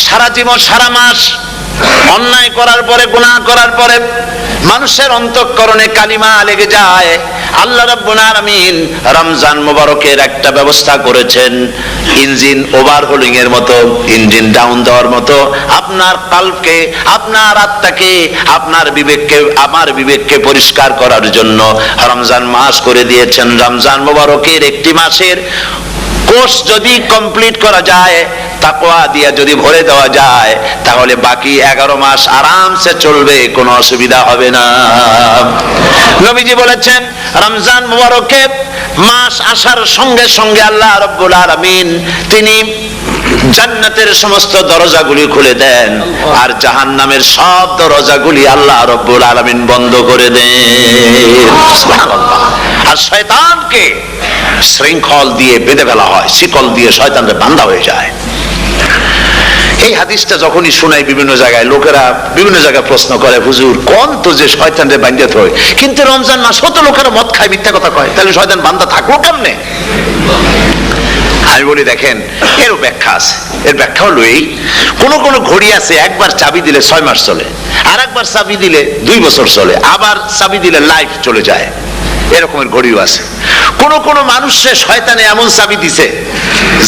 সারা জীবন সারা মাস অন্যায় করার পরে, গুনাহ করার পরে মানুষের অন্তঃকরণে কালিমা লেগে যায়। আল্লাহ রাব্বুল আলামিন রমজান মোবারকের একটা ব্যবস্থা করেছেন, ইঞ্জিন ওভারহোলিং এর মতো, ইঞ্জিন ডাউন দেওয়ার মতো আপনার কলবকে, আপনার আত্মাকে, আপনার বিবেককে, আমার বিবেককে পরিষ্কার করার জন্য রমজান মাস করে দিয়েছেন। রমজান মোবারকের একটি মাসের কোর্স যদি কমপ্লিট করা যায়, তাকওয়া দিয়া যদি ভরে দেওয়া যায়, তাহলে বাকি 11 মাস আরামসে চলবে, কোনো অসুবিধা হবে না। নবীজি বলেছেন রমজান মুবারকের মাস আসার সঙ্গে সঙ্গে আল্লাহ রাব্বুল আলামিন তিনি জান্নাতের সমস্ত দরজাগুলি খুলে দেন, আর জাহান্নামের সব দরজাগুলি আল্লাহ রাব্বুল আলামিন বন্ধ করে দেন। সুবহানাল্লাহ। আর শয়তানকে শৃঙ্খল দিয়ে বেঁধে ফেলা হয়, শিকল দিয়ে শয়তানকে বাঁধা হয়ে যায়। এই হাদিসটা যখনই শোনাই বিভিন্ন জায়গায়, লোকেরা বিভিন্ন জায়গায় প্রশ্ন করে, হুজুর কোন তো যে শয়তানরে বাঁধতে হয়, কিন্তু রমজান মাস হতো লোকেরা মদ খায়, মিথ্যা কথা কয়, তাহলে শয়তান বাঁধা থাকলো কেমনে? আমি বলি দেখেন, এরও ব্যাখ্যা আছে। এর ব্যাখ্যা হলো এই, কোন কোন ঘড়ি আছে একবার চাবি দিলে 6 মাস চলে, আর একবার চাবি দিলে 2 বছর চলে, আবার চাবি দিলে লাইফ চলে যায়, এরকমের ঘড়িও আছে। কোন কোন মানুষের শয়তানে এমন চাবি দিছে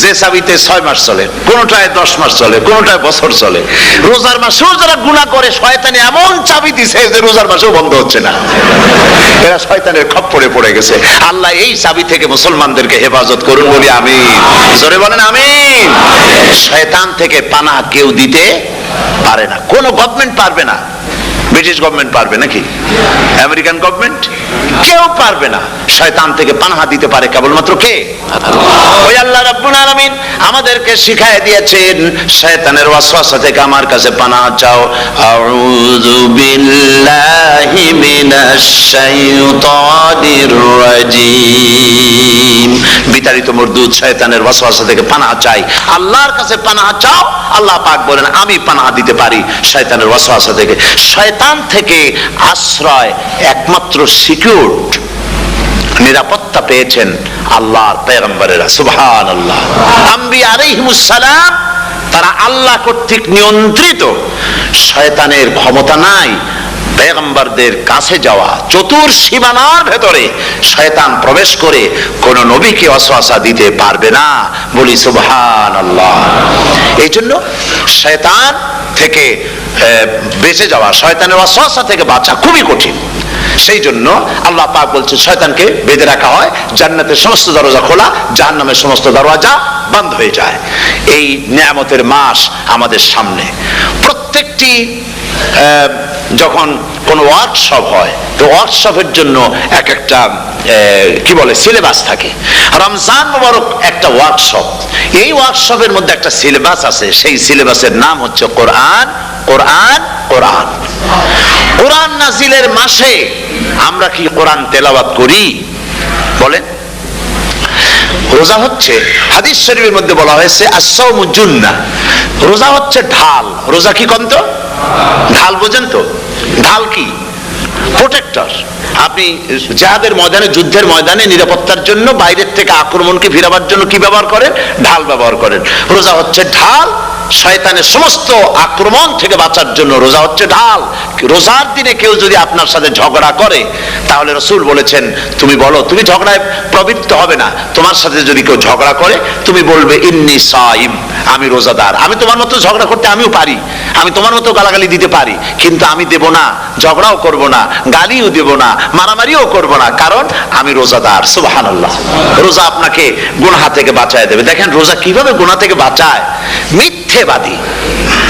যে চাবিতে 6 মাস চলে, কোনটায় 10 মাস চলে, কোনটায় বছর চলে। রোজার মাসেও যারা গুনাহ করে শয়তানে এমন চাবি দিছে যে রোজার মাসেও বন্ধ হচ্ছে না, এরা শয়তানের খপ্পরে পড়ে গেছে। আল্লাহ এই চাবি থেকে মুসলমানদেরকে হেফাজত করুন বলি আমিন। জোরে বলেন আমিন। শয়তান থেকে পানাহ কেউ দিতে পারে না, কোন গভর্নমেন্ট পারবে না। ব্রিটিশ গভর্নমেন্ট পারবে নাকি? American government? কেউ পারবে না। শয়তান থেকে পানাহ দিতে পারে কেবলমাত্র কে? ওই আল্লাহ রাব্বুল আলামিন আমাদেরকে শিখায় দিয়েছেন, শয়তানের ওয়াসওয়াসা থেকে আমার কাছে পানাহ চাও। আউযু বিল্লাহি মিনাশ শাইতানির রাজিম। বিতাড়িত মরদুদ শয়তানের ওয়াসওয়াসা থেকে পানাহ চাই, আল্লাহর কাছে পানাহ চাও। আল্লাহ পাক বলেন আমি পানাহ দিতে পারি শয়তানের ওয়াসওয়াসা থেকে। শয়তান থেকে আশ্রয় একমাত্র সিকিউর, নিরাপত্তা পেয়েছেন আল্লাহর পয়গম্বরেরা। সুবহানাল্লাহ। আম্বিয়া আলাইহিমুস সালাম তারা আল্লাহ কর্তৃক নিয়ন্ত্রিত, শয়তানের ক্ষমতা নাই পয়গম্বরদের কাছে যাওয়া। চতুর সীমানার ভেতরে শয়তান প্রবেশ করে কোন নবীকে ওয়াসওয়াসা দিতে পারবে না, বলি সুবহানাল্লাহ। এই জন্য শয়তান থেকে বেঁচে যাওয়া, শয়তানের ওয়াসওয়াসা থেকে বাঁচা খুবই কঠিন। সেই জন্য আল্লাহ পাক বলছে শয়তানকে বেঁধে রাখা হয়, জান্নাতের সমস্ত দরজা খোলা, জাহান্নামের সমস্ত দরজা বন্ধ হয়ে যায়। এই নিয়ামতের মাস আমাদের সামনে। প্রত্যেকটি যখন কোন ওয়ার্কশপ হয়, তো ওয়ার্কশপের জন্য এক একটা কি বলে সিলেবাস থাকে। রমজান মুবারক একটা ওয়ার্কশপ। এই ওয়ার্কশপের মধ্যে একটা সিলেবাস আছে, সেই সিলেবাসের নাম হচ্ছে কোরআন। কোরআন কোরআন কোরআন নাজিলের মাসে আমরা কি কোরআন তেলাওয়াত করি? বলেন। রোজা হচ্ছে, হাদিস শরীফের মধ্যে বলা হয়েছে আস-সাওমু জুন্নাহ, রোজা হচ্ছে ঢাল। রোজা কি কন্ত? ঢাল। বোঝেন তো ঢাল কি? প্রোটেক্টর। আপনি জিহাদের ময়দানে, যুদ্ধের ময়দানে নিরাপত্তার জন্য, বাইরের থেকে আক্রমণকে ফিরাবার জন্য কি ব্যবহার করেন? ঢাল ব্যবহার করেন। রোজা হচ্ছে ঢাল, শয়তানের সমস্ত আক্রমণ থেকে বাঁচার জন্য রোজা হচ্ছে ঢাল। রোজার দিনে কেউ যদি আপনার সাথে ঝগড়া করে, তাহলে রাসূল বলেছেন তুমি বলো, তুমি ঝগড়ায় প্রবৃত্ত হবে না। তোমার সাথে যদি কেউ ঝগড়া করে, তুমি বলবে ইন্নী সাইম, আমি রোজাদার। আমি তোমার মতো ঝগড়া করতে আমিও পারি, আমি তোমার মতো গালাগালি দিতে পারি, কিন্তু আমি দেব না, ঝগড়াও করব না, গালিও দেব না, মারামারিও করব না, কারণ আমি রোজাদার। সুবহানাল্লাহ। রোজা আপনাকে গুনাহ থেকে বাঁচায় দেবে। দেখেন রোজা কিভাবে গুনাহ থেকে বাঁচায়। মিথ্যেবাদী,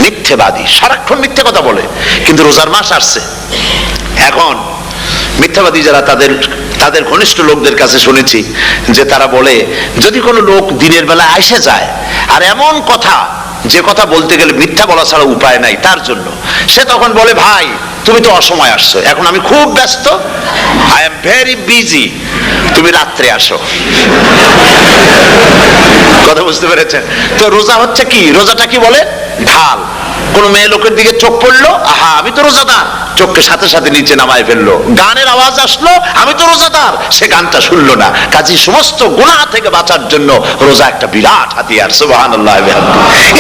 মিথ্যেবাদী সারাক্ষণ মিথ্যে কথা বলে, কিন্তু রোজার মাস আসছে। এখন মিথ্যাবাদী যারা, তাদের ঘনিষ্ঠ লোকদের কাছে শুনেছি যে তারা বলে, যদি কোনো লোক দিনের বেলা এসে যায় আর এমন কথা, যে কথা বলতে গেলে মিথ্যা বলা ছাড়া উপায় নাই তার জন্য, সে তখন বলে ভাই তুমি তো অসময় আসছো, এখন আমি খুব ব্যস্ত, আই এম ভেরি বিজি, তুমি রাত্রে আসো। কথা বুঝতে পেরেছেন তো? রোজা হচ্ছে কি? রোজাটা কি বলে? ঢাল। কোন মেয়ে লোকের দিকে চোখ পড়লো, আহা আমি তো রোজাদার, চোখকে সাথে সাথে নিচে নামায় ফেললো, গানের আওয়াজ আসলো, আমি তো রোজাদার, সে গানটা শুনলো না। কাজী সমস্ত গুনাহ থেকে বাঁচার জন্য রোজা একটা বিরাট হাতিয়ার। সুবহানাল্লাহ।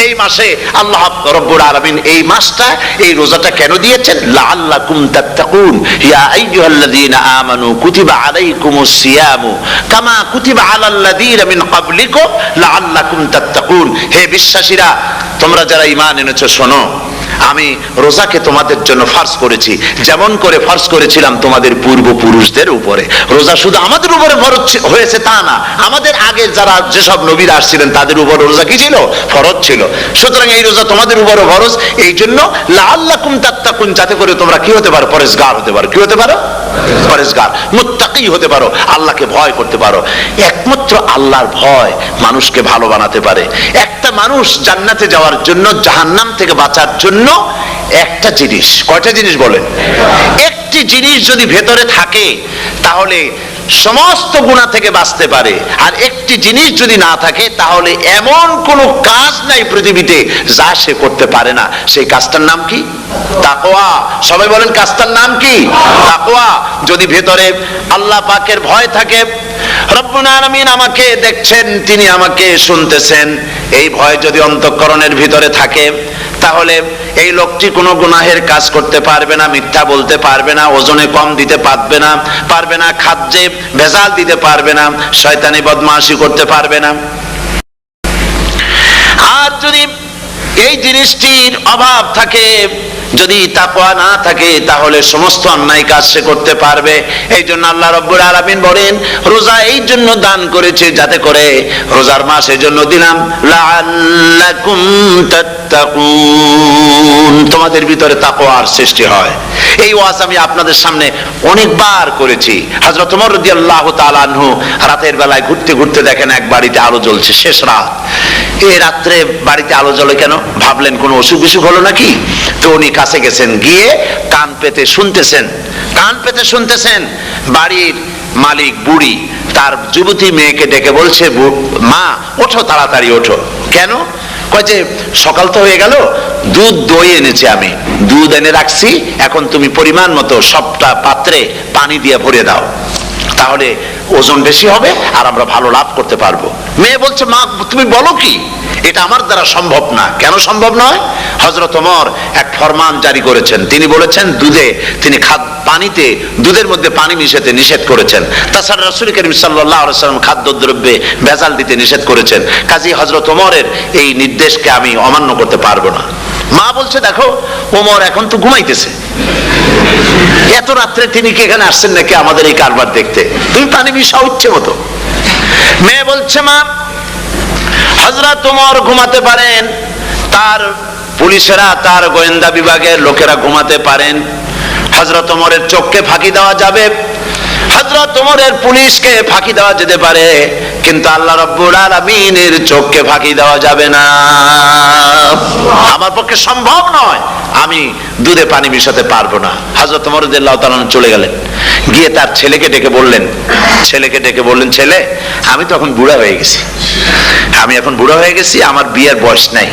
এই মাসে আল্লাহ রাব্বুল আলামিন এই মাসটা, এই রোজাটা কেন দিয়েছেন? লাআল্লাকুম তাত্তাকুন, ইয়া আইয়ুহাল্লাযীনা আমানু কুতিবা আলাইকুমুস সিয়ামু কামা কুতিবা আলাল্লাযীনা মিন ক্বাবলিকুম লাআল্লাকুম তাত্তাকুন। হে বিশ্বাসীরা, তোমরা যারা ঈমান এনেছো, শোনো, আমি রোজাকে তোমাদের জন্য ফরজ করেছি, যেমন করে ফরজ করেছিলাম তোমাদের পূর্বপুরুষদের উপরে। রোজা শুধু আমাদের উপরে ফরজ হয়েছে তা না, আমাদের আগে যারা যেসব নবীরা আসছিলেন তাদের উপর রোজা কি ছিল? ফরজ ছিল। সুতরাং এই রোজা তোমাদের উপরে ফরজ, এই জন্য লাআল্লাকুম তাত্তাকুন, যাতে করে তোমরা কি হতে পারো? পরেজগার হতে পারো। কি হতে পারো? পরেজগার, মুত্তাকি হতে পারো, আল্লাহকে ভয় করতে পারো। একমাত্র আল্লাহর ভয় মানুষকে ভালো বানাতে পারে। একটা মানুষ জান্নাতে যাওয়ার জন্য, জাহান্নাম থেকে বাঁচার জন্য একটা জিনিস, কয়টা জিনিস বলেন? একটি জিনিস যদি ভেতরে থাকে তাহলে সমস্ত গুনাহ থেকে বাঁচতে পারে। আর একটি জিনিস যদি না থাকে তাহলে এমন কোনো কাজ নাই পৃথিবীতে যা সে করতে পারে না। সেই কাজটার নাম কি? তাকওয়া। সবাই বলেন, কাজটার নাম কি? তাকওয়া। যদি ভেতরে আল্লাহ পাকের ভয় থাকে, রব্বুল আলামিন আমাকে দেখছেন, তিনি আমাকে শুনতেছেন, এই ভয় যদি অন্তঃকরণের ভিতরে থাকে তাহলে এই লোকটি কোনো গুনাহের কাজ করতে পারবে না, মিথ্যা বলতে পারবে না, ওজনে কম দিতে পারবে না, খাদ্যে ভেজাল দিতে পারবে না, শয়তানি বদমাশি করতে পারবে না। আর যদি এই জিনিসটির অভাব থাকে, যদি তাকওয়া না থাকে, তাহলে সমস্ত অন্যায় কাজ সে করতে পারবে। এই জন্য আল্লাহ রাব্বুল আলামিন বলেন, রোজা এই জন্য দান করেছে যাতে করে, রোজার মাস এই জন্য দিলাম, লাআল্লাকুম তাত্তাকুন, তোমাদের ভিতরে তাকওয়ার সৃষ্টি হয়। এই ওয়াজ আমি আপনাদের সামনে অনেকবার করেছি। হযরত ওমর রাদিয়াল্লাহু তাআলা আনহু রাতের বেলায় ঘুরতে ঘুরতে দেখেন এক বাড়িতে আলো জ্বলছে, শেষ রাত। এই রাত্রে বাড়িতে আলো জ্বলে কেন? ভাবলেন কোনো অসুখ বিসুখ হলো নাকি। তো উনি কাছে গেছেন, গিয়ে কান পেতে শুনতেছেন। বাড়ির মালিক বুড়ি তার যুবতী মেয়েকে ডেকে বলছে, মা ওঠো, তাড়াতাড়ি ওঠো। কেন? কয় যে সকাল তো হয়ে গেল, দুধ দই এনেছি, আমি দুধ এনে রাখছি, এখন তুমি পরিমাণ মতো সবটা পাত্রে পানি দিয়ে ভরে দাও, তাহলে ওজন বেশি হবে আর আমরা ভালো লাভ করতে পারবো। মেয়ে বলছে, মা তুমি বলো কি? এটা আমার দ্বারা সম্ভব না। কেন সম্ভব নয়? হযরত ওমর এক ফরমান জারি করেছেন, তিনি বলেছেন পানিতে, দুধের মধ্যে পানি মিশাতে নিষেধ করেছেন। তাছাড়া রাসূল করিম সাল্লাল্লাহু আলাইহি ওয়াসাল্লাম খাদ্যদ্রব্যে ভেজাল দিতে নিষেধ করেছেন। কাজী হযরত ওমরের এই নির্দেশকে আমি অমান্য করতে পারবো না। মা বলছে, দেখো ওমর এখন তো ঘুমাইতেছে, এত রাত্রে তিনি কি এখানে আসছেন নাকি আমাদের এই কারবার দেখতে? তুমি পানি মিশাও ইচ্ছে মতো। মেয়ে বলছে, মা হযরত ওমর ঘুমাতে পারেন, তার পুলিশেরা, তার গোয়েন্দা বিভাগের লোকেরা ঘুমাতে পারেন, হযরত ওমরের চোখকে ফাঁকি দেওয়া যাবে, হযরত ওমরের পুলিশকে ফাঁকি দেওয়া যেতে পারে, কিন্তু আল্লাহ রাব্বুল আলামিনের চোখকে ফাঁকি দেওয়া যাবে না। আমার পক্ষে সম্ভব নয়, আমি দুধে পানি মিশাতে পারবো না। হযরত ওমর রাদিয়াল্লাহু তাআলা চলে গেলেন, গিয়ে তার ছেলেকে ডেকে বললেন, ছেলে আমি তো এখন বুড়া হয়ে গেছি, আমার বিয়ের বয়স নাই,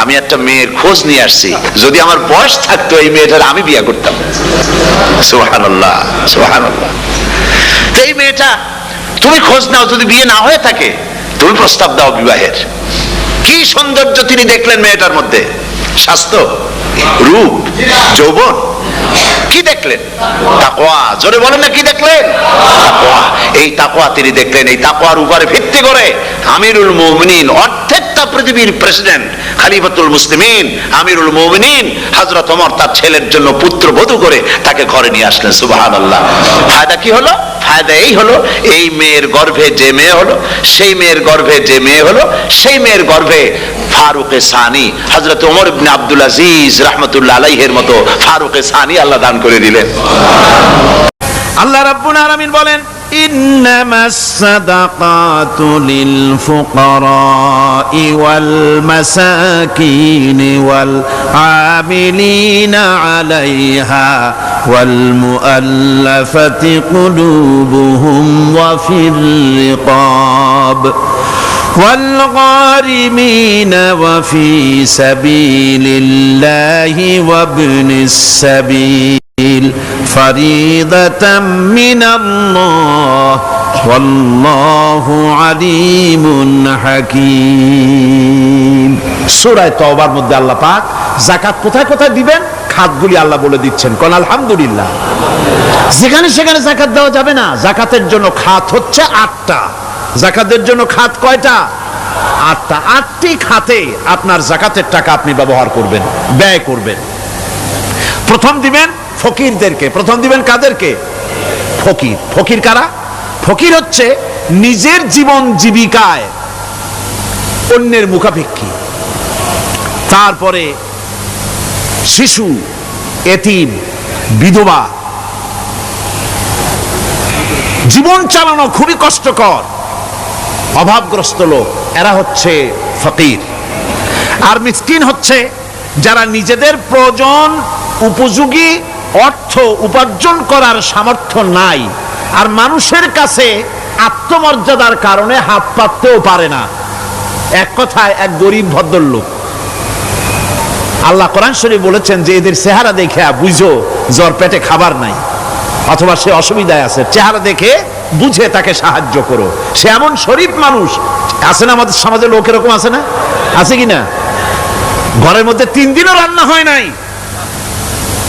আমি একটা মেয়ের খোঁজ নিয়ে আসছি, যদি আমার বয়স থাকতো এই মেয়েটার আমি বিয়ে করতাম। সুবহানাল্লাহ, সুবহানাল্লাহ। এই মেয়েটা তুমি খোঁজ নাও, যদি বিয়ে না হয়ে থাকে তুমি প্রস্তাব দাও বিবাহের। কি সৌন্দর্য তিনি দেখলেন মেয়েটার মধ্যে, স্বাস্থ্য, রূপ, যৌবন, কি দেখলেন? তাকওয়া। জোরে বলেন না, কি দেখলেন? তাকওয়া। এই তাকওয়া তিনি দেখলেন। এই তাকওয়ার উপরে ভিত্তি করে আমিরুল মুমিনিন, অর্ধেকটা পৃথিবীর প্রেসিডেন্ট, খলিফাতুল মুসলিমিন, আমিরুল মুমিনিন হযরত ওমর তার ছেলের জন্য পুত্রবধূ করে তাকে ঘরে নিয়ে আসলেন। সুবহানাল্লাহ। ফায়দা কি হলো? ফায়দা এই হলো, এই মেয়ের গর্ভে যে মেয়ে হলো, সেই মেয়ের গর্ভে যে মেয়ে হলো, সেই মেয়ের গর্ভে ফারুকে সানি হযরত ওমর ইবনে আব্দুল আজিজ রাহমাতুল্লাহ আলাইহির মতো ফারুকে সানি আল্লাহ দান করে দিলেন। আল্লাহ রাব্বুল আলামিন বলেন, ইন্নামাস সাদাকাতু লিল ফুকারাই ওয়াল মাসাকিন ওয়াল আমিলিনা আলাইহা ওয়াল মুআল্লাফাতি কুলুবুহুম ওয়া ফির রিকাব والغارمين وفي سبيل الله وابن السبيل ফারিদাতাম মিনাল্লাহ ওয়াল্লাহু আলিমুন হাকীম। সূরা তাওবার মধ্যে আল্লাহ পাক যাকাত কোথায় কোথায় দিবেন খাতগুলি আল্লাহ বলে দিচ্ছেন। কোন আলহামদুলিল্লাহ। যেখানে সেখানে যাকাত দেওয়া যাবে না। যাকাতের জন্য খাত হচ্ছে 8টা। যাকাতের জন্য খাত কয়টা? 8টা। 8টি খাতে আপনার যাকাতের টাকা আপনি ব্যবহার করবেন, ব্যয় করবেন। প্রথম দিবেন ফকিরদেরকে। প্রথম দিবেন কাদেরকে? ফকির। ফকির কারা? ফকির হচ্ছে নিজের জীবন জীবিকায় অন্যের মুখাপেক্ষী। তারপরে শিশু, এতিম, বিধবা, জীবন চালানো খুবই কষ্টকর, অভাবগ্রস্ত লোক, এরা হচ্ছে ফকির। আর মিসকিন হচ্ছে যারা নিজেদের প্রয়োজন উপযোগী অর্থ উপার্জন করার সামর্থ্য নাই, আর মানুষের কাছে আত্মমর্যাদার কারণে হাত পাততেও পারে না। এক কথায় এক গরিব ভদ্রলোক। আল্লাহ কোরআন শরীফ বলেছেন যে এদের চেহারা দেখে বুঝো জ্বর পেটে খাবার নাই, অথবা সে অসুবিধায় আছে। চেহারা দেখে বুঝে তাকে সাহায্য করো। সে এমন শরীফ মানুষ আছে না আমাদের সমাজে? লোক এরকম আছে না? আছে কি না? ঘরের মধ্যে 3 দিনও রান্না হয় নাই,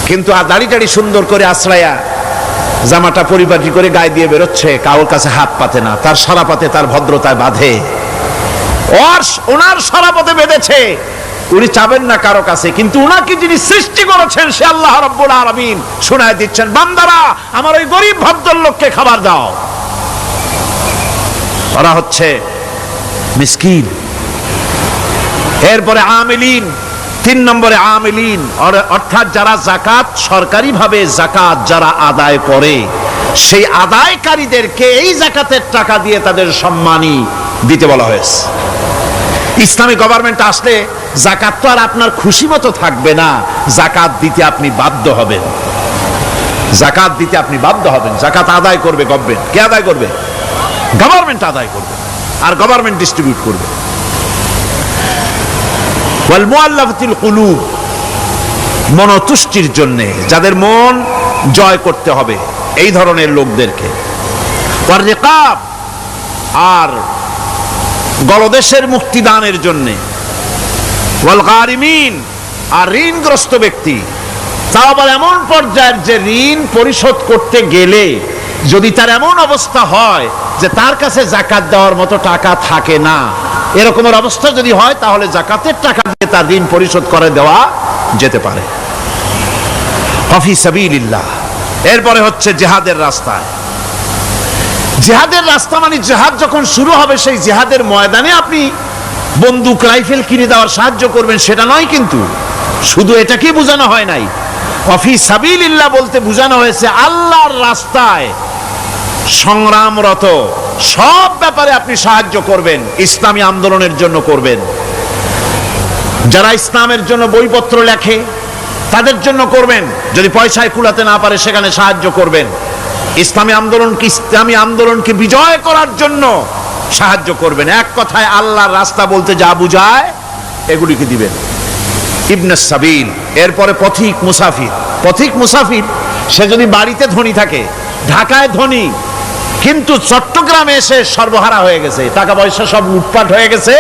কিন্তু দাড়ি টাড়ি সুন্দর করে আশ্রয়া, জামাটা পরিপাটি করে গায়ে দিয়ে বেরোচ্ছে, কারোর কাছে হাত পাতে না। তার সারাপাতে তার ভদ্রতায় বাঁধে। ওনার সারাপাতে বেঁধেছে, উনি চাবেন না কারো কাছে, কিন্তু উনাকে যিনি সৃষ্টি করেছেন সে আল্লাহ রাব্বুল আলামিন শোনায় দিচ্ছেন, বান্দারা আমার ওই গরিব ভদ্রলোককে খাবার দাও। ওরা হচ্ছে মিসকিন। এরপরে আমিলিন, 3 নম্বরে আমিলিন, অর্থাৎ যারা যাকাত সরকারিভাবে যাকাত যারা আদায় করে সেই আদায়কারীদেরকে এই যাকাতের টাকা দিয়ে তাদের সম্মানী দিতে বলা হয়েছে। ইসলামী গভর্নমেন্ট আসলে যাকাত তো আর আপনার খুশি মতো থাকবে না, যাকাত দিতে আপনি বাধ্য হবেন। যাকাত দিতে আপনি বাধ্য হবেন। যাকাত আদায় করবে গভর্নমেন্ট। কে আদায় করবে? গভর্নমেন্ট আদায় করবে, আর গভর্নমেন্ট ডিস্ট্রিবিউট করবে। ওয়াল মুআল্লাফাতিল কুলুব, মনতুষ্টির জন্য, যাদের মন জয় করতে হবে এই ধরনের লোকদেরকে। ওয়ার রিকাব, আর গলদেশের মুক্তিদানের জন্য। ওয়াল গারিমিন, আর ঋণগ্রস্ত ব্যক্তি। তাও আবার এমন পর্যায়ের যে ঋণ পরিশোধ করতে গেলে যদি তার এমন অবস্থা হয় যে তার কাছে যাকাত দেওয়ার মতো টাকা থাকে না, এরকমের অবস্থা যদি হয় তাহলে যাকাতের টাকা দিয়ে তার ঋণ পরিশোধ করে দেওয়া যেতে পারে। ফি সাবিলিল্লাহ। এরপরে হচ্ছে জিহাদের রাস্তায়। জিহাদের রাস্তা মানে জিহাদ যখন শুরু হবে সেই জিহাদের ময়দানে আপনি বন্দুক রাইফেল কিনে দেওয়ার সাহায্য করবেন সেটা নয়, কিন্তু শুধু এটাকে বোঝানো হয় নাই। ফি সাবিলিল্লাহ বলতে বোঝানো হয়েছে আল্লাহর রাস্তায় সংগ্রামরত সব ব্যাপারে আপনি সাহায্য করবেন। ইসলামী আন্দোলনের জন্য করবেন, যারা ইসলামের জন্য বইপত্র লেখে তাদের জন্য করবেন, যদি পয়সায় কুলাতে না পারে সেখানে সাহায্য করবেন। ইসলামী আন্দোলনকে বিজয় করার জন্য সাহায্য করবেন। এক কথায় আল্লাহর রাস্তা বলতে যা বুঝায় এগুলিকে দিবেন। ইবনে সাবিল। এরপরে পথিক মুসাফির। পথিক মুসাফির সে যদি বাড়িতে ধনী থাকে, ঢাকায় ধনী, কিন্তু চট্টগ্রামে এসে সর্বহারা হয়ে গেছে, টাকা পয়সা সব লুটপাট হয়ে গেছে,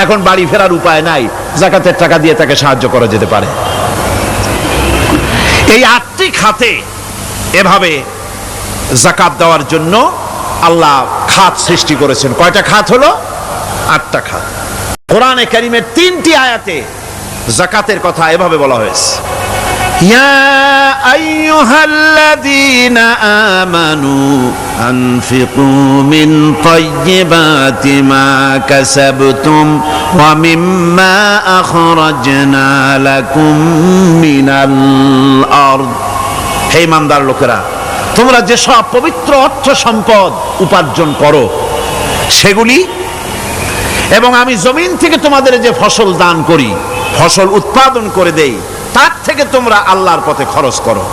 এখন বাড়ি ফেরার উপায় নাই, যাকাতের টাকা দিয়ে তাকে সাহায্য করা যেতে পারে। এই 8টি খাতে এভাবে যাকাত দেওয়ার জন্য আল্লাহ খাত সৃষ্টি করেছেন। কয়টা খাত হলো? 8টা খাত। কোরআনে কারীমের 3টি আয়াতে যাকাতের কথা এভাবে বলা হয়েছে, ইয়া আইয়ুহাল্লাযীনা আমানু আনফিকু মিন তাইয়্যিবাতি মা কাসাবতুম ওয়া মিম্মা আখরাজনা লাকুম মিনাল আরদ। হে ইমানদার লোকেরা, তোমরা যেসব পবিত্র অর্থ সম্পদ উপার্জন করো সেগুলি, এবং আমি জমিন থেকে তোমাদের যে ফসল দান করি, ফসল উৎপাদন করে দেই, তার থেকে তোমরা আল্লাহর পথে খরচ করো।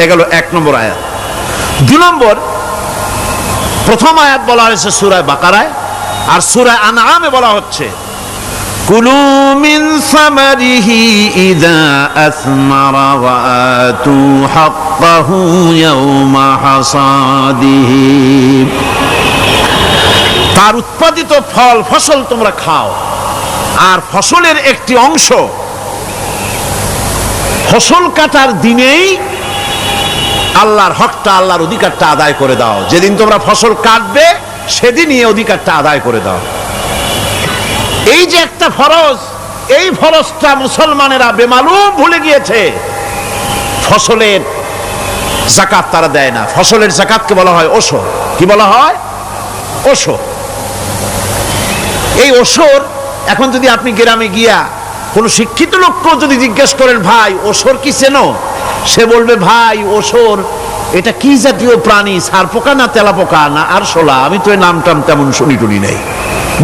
এ গেল 1 নম্বর আয়াত। 2 নম্বর, প্রথম আয়াত বলা হয়েছে সূরা বাকারায়, আর সূরা আনআমে বলা হচ্ছে কুলু মিন সামারিহি ইযা আসমারা ওয়া আতু হাক্কাহু ইয়াওমা হাসাদিহি। তার উৎপাদিত ফল ফসল তোমরা খাও, আর ফসলের একটি অংশ ফসল কাটার দিনেই আল্লাহর হকটা, আল্লাহর অধিকারটা আদায় করে দাও। যেদিন তোমরা ফসল কাটবে সেদিনই এই অধিকারটা আদায় করে দাও। এই যে একটা ফরজ, এই ফরজটা মুসলমানেরা বেমালুম ভুলে গিয়েছে। ফসলের যাকাত তারা দেয় না। ফসলের যাকাতকে বলা হয় ওশর। কি বলা হয়? ওশর। এই ওশর এখন যদি আপনি গ্রামে গিয়া কোন শিক্ষিত লোককেও যদি জিজ্ঞেস করেন, ভাই ওশর কি চেনো? সে বলবে, ভাই ওশর এটা কি জাতীয় প্রাণী, সারপোকা না তেলাপোকা না আরশোলা, আমি তো এই নামটাম তেমন শুনি টুনি নাই,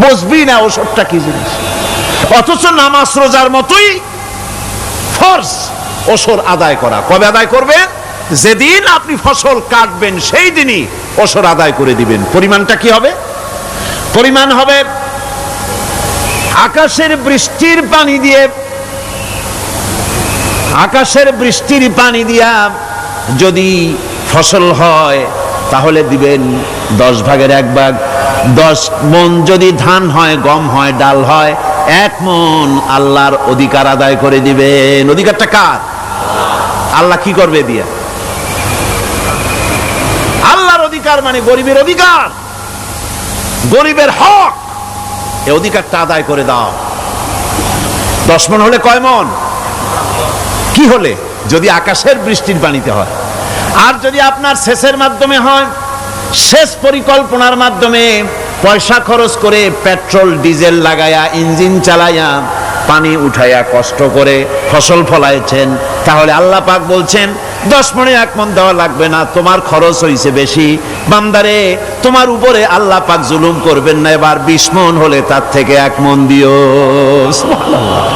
বুঝবি না ওশরটা কি জিনিস। অথচ নামাজ রোজার মতোই ফরজ ওশর আদায় করা। কবে আদায় করবেন? যেদিন আপনি ফসল কাটবেন সেই দিনই ওশর আদায় করে দিবেন। পরিমাণটা কি হবে? পরিমাণ হবে আকাশের বৃষ্টির পানি দিয়ে, আকাশের বৃষ্টির পানি দিয়া যদি ফসল হয় তাহলে দিবেন 10 ভাগের 1 ভাগ। 10 মণ যদি ধান হয়, গম হয়, ডাল হয়, 1 মণ আল্লাহর অধিকার আদায় করে দিবেন। অধিকারটা কার? আল্লাহ কি করবে দিয়া? আল্লাহর অধিকার মানে গরিবের অধিকার, গরিবের হক। এই অধিকারটা আদায় করে দাও। 10 মণ হলে কয় মণ? কি হলে? যদি আকাশের বৃষ্টির পানিতে হয়। আর যদি আপনার সেচের মাধ্যমে হয়, সেচ পরিকল্পনার মাধ্যমে পয়সা খরচ করে পেট্রোল ডিজেল লাগায়া ইঞ্জিন চালাইয়া পানি উঠাইয়া কষ্ট করে ফসল ফলাইছেন, তাহলে আল্লাহ পাক বলছেন 10 মণে 1 মণ দেওয়া লাগবে না, তোমার খরচ হইছে বেশি। বান্দারে, তোমার উপরে আল্লাহ পাক জুলুম করবেন না, এবার 20 মণ হলে তার থেকে 1 মণ দিও। সুবহানাল্লাহ।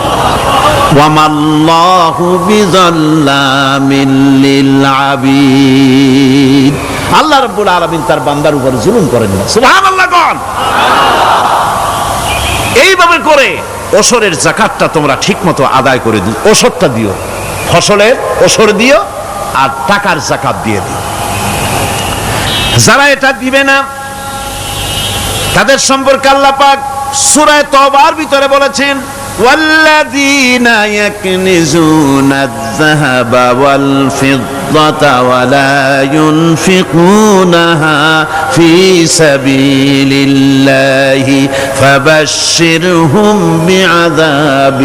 ওয়ামাল্লাহু বিযাল্লামিল লিল আবিদ। আল্লাহ রাব্বুল আলামিন তার বান্দার উপর জুলুম করেন না। সুবহানাল্লাহ কোন। এইভাবে করে ওশরের যাকাতটা তোমরা ঠিকমতো আদায় করে দিও। ওশরটা দিও, ফসলের ওশর দিও, আর টাকার যাকাত দিয়ে দিও। যারা এটা দিবে না তাদের সম্পর্কে আল্লাহ পাক সূরা তওবার ভিতরে বলেছেন, والذين يكنزون الذهب والفضة ولا ينفقونها في سبيل الله فبشرهم بعذاب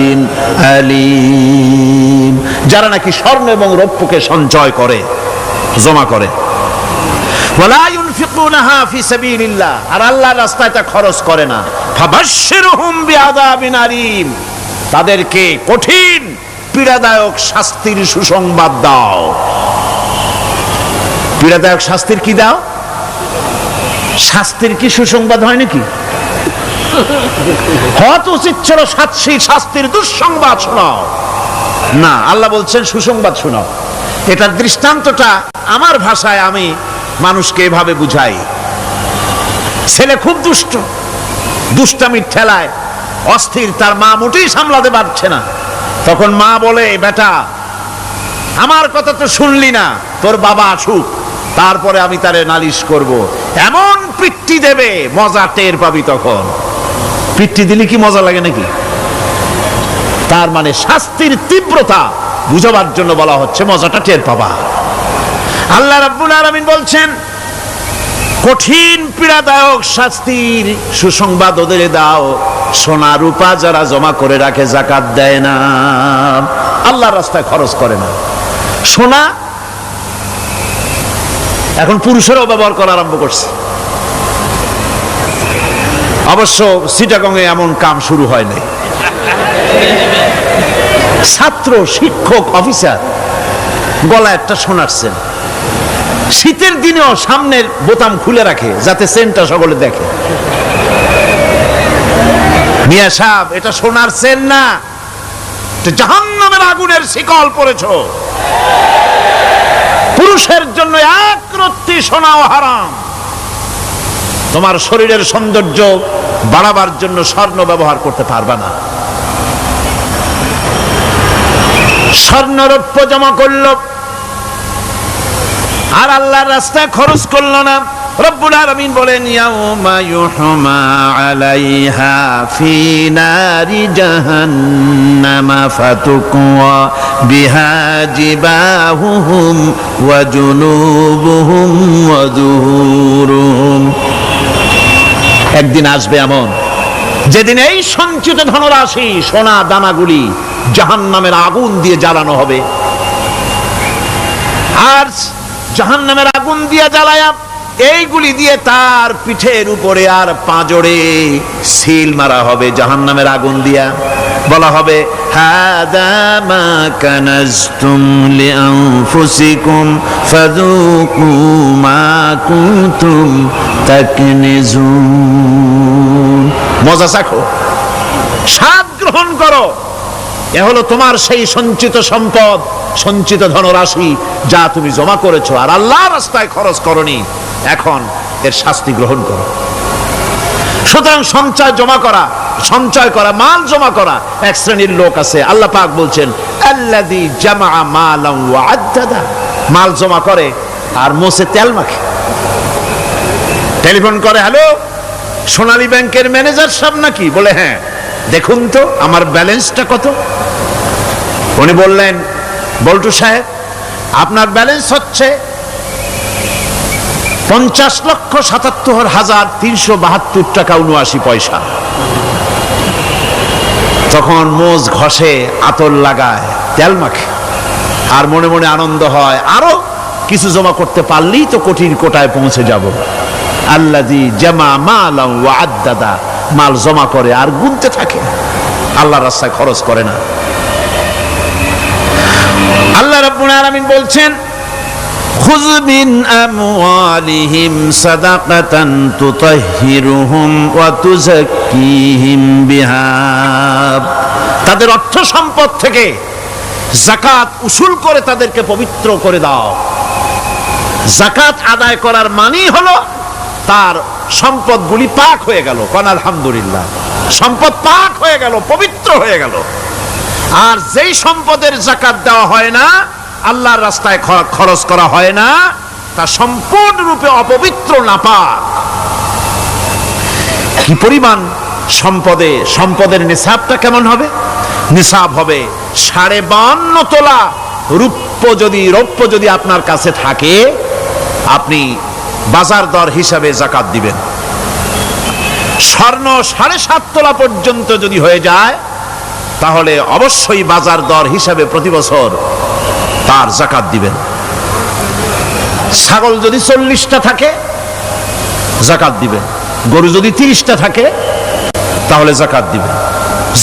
أليم। যারা নাকি স্বর্ণ এবং রৌপ্যকে সঞ্চয় করে, জমা করে, ওয়ালা ইউনফিকুনাহা ফি সাবিলিল্লাহ, আর আল্লাহর রাস্তায় তা খরচ করে না, ফাবাশশিরহুম বিআযাবিন আলীম, তাদেরকে কঠিন পীড়াদায়ক শাস্তির সুসংবাদ দাও। পীড়াদায়ক শাস্তির কি দাও? শাস্তির কি সুসংবাদ হয় নাকি? হত উচিত ছিল শাস্তির দুঃসংবাদ শোনাও, না, আল্লাহ বলছেন সুসংবাদ শোনাও। এটার দৃষ্টান্তটা আমার ভাষায় আমি মানুষকে এভাবে বুঝাই। ছেলে খুব দুষ্ট, দুষ্টামির ঠেলায় অস্থির, তার মা মোটেই সামলাতে পারছে না। তখন মা বলে, বেটা আমার কথা তো শুনলি না, তোর বাবা আসুক, তারপরে আমি তারে নালিশ করব। এমন পিট্টি দেবে, মজা টের পাবি। তখন পিট্টি দিলে কি মজা লাগে নাকি? তার মানে শাস্তির তীব্রতা বুঝাবার জন্য বলা হচ্ছে, মজাটা টের পাবা। আল্লাহ রাব্বুল আলামিন বলছেন, কঠিন পীড়াদায়ক শাস্তির সুসংবাদ ওদের দাও, সোনা রূপা যারা জমা করে রাখে, যাকাত দেয় না, আল্লাহর রাস্তায় খরচ করে না। সোনা এখন পুরুষেরাও ব্যবহার করা আরম্ভ করছে। অবশ্য চিটাগংয়ে এমন কাম শুরু হয় নাই। ছাত্র, শিক্ষক, অফিসার গলায় একটা সোনার চেন, শীতের দিনেও সামনের বোতাম খুলে রাখে যাতে চেনটা সকলে দেখে। মিয়া সাহেব, এটা সোনার চেন না, জাহান্নামের আগুনের শিকল পড়েছো। পুরুষের জন্য এক রত্তি সোনাও হারাম। তোমার শরীরের সৌন্দর্য বাড়াবার জন্য স্বর্ণ ব্যবহার করতে পারবা না। স্বর্ণরৌপ্য জমা করলো আর আল্লাহর রাস্তায় খরচ করলো না। রব্বুল আলামিন বলেন ইয়াউমা ইউহমা আলাইহা ফি নারি জাহান্নামা ফাতুকওয়া বিহা জিবাহুহুম ওয়া জুনুবুহুম ওয়া যুহুরুহুম। একদিন আসবে এমন যেদিন এই সঞ্চিত ধনরাশি সোনা দানাগুলি জাহান্নামের আগুন দিয়ে জ্বালানো হবে, আর জাহান্নামের আগুন দিয়ে জ্বালায়া এইগুলি দিয়ে তার পিঠের উপরে আর পাঁজরে সিল মারা হবে জাহান্নামের আগুন দিয়া। বলা হবে হাদা মা কানাজতুম লিআনফুসিকুম ফাযুকু মা কুনতুম তাকনিজুন। মজা চাখো, স্বাদ গ্রহণ করো, এ হলো তোমার সেই সঞ্চিত সম্পদ, সঞ্চিত ধনরাশি যা তুমি জমা করেছো আর আল্লাহর রাস্তায় খরচ করনি, এখন এর শাস্তি গ্রহণ করো। সুতরাং সঞ্চয় করা, মাল জমা করা এক শ্রেণীর লোক আছে। আল্লাহ পাক বলছেন আল্লাযী জামা মালান ওয়া আদ্দাদা, মাল জমা করে আর মোছে তেল মাখে। টেলিফোন করে, হ্যালো সোনালী ব্যাংকের ম্যানেজার সাহেব নাকি? বলে হ্যাঁ, দেখুন তো আমার ব্যালেন্সটা কত। উনি বললেন বল্টু সাহেব আপনার ব্যালেন্স হচ্ছে 50,77,372 টাকা 79 পয়সা। তখন মোজ ঘষে, আতর লাগায়, তেল মাখে আর মনে মনে আনন্দ হয়, আরো কিছু জমা করতে পারলেই তো কঠিন কোটায় পৌঁছে যাব। আল্লাযী জামা মালান ওয়া আদ্দাদা, মাল জমা করে আর গুনতে থাকে, আল্লাহর রাস্তায় খরচ করে না। আল্লাহ রাব্বুল আলামিন বলছেন খুয মিন আমওয়ালিহিম সাদাকাতান তুতাহহিরুহুম ওয়া তুযাক্কিহিম বিহা, তাদের অর্থ সম্পদ থেকে যাকাত উসুল করে তাদেরকে পবিত্র করে দাও। যাকাত আদায় করার মানেই হলো তার সম্পদগুলি পাক হয়ে গেল। কোন আলহামদুলিল্লাহ, সম্পদ পাক হয়ে গেল, পবিত্র হয়ে গেল। আর যেই সম্পদের যাকাত দেওয়া হয় না, আল্লাহর রাস্তায় খরচ করা হয় না, তা সম্পূর্ণরূপে অপবিত্র, নাপাক। কি পরিমাণ সম্পদের নিসাবটা কেমন হবে? নিসাব হবে 52.5 তোলা রৌপ্য যদি আপনার কাছে থাকে, আপনি বাজার দর হিসাবে যাকাত দিবেন। স্বর্ণ 7.5 তোলা পর্যন্ত যদি হয়ে যায়, তাহলে অবশ্যই বাজার দর হিসাবে প্রতি বছর তার যাকাত দিবেন। ছাগল যদি 40টা থাকে যাকাত দিবেন, গরু যদি 30টা থাকে তাহলে যাকাত দিবেন।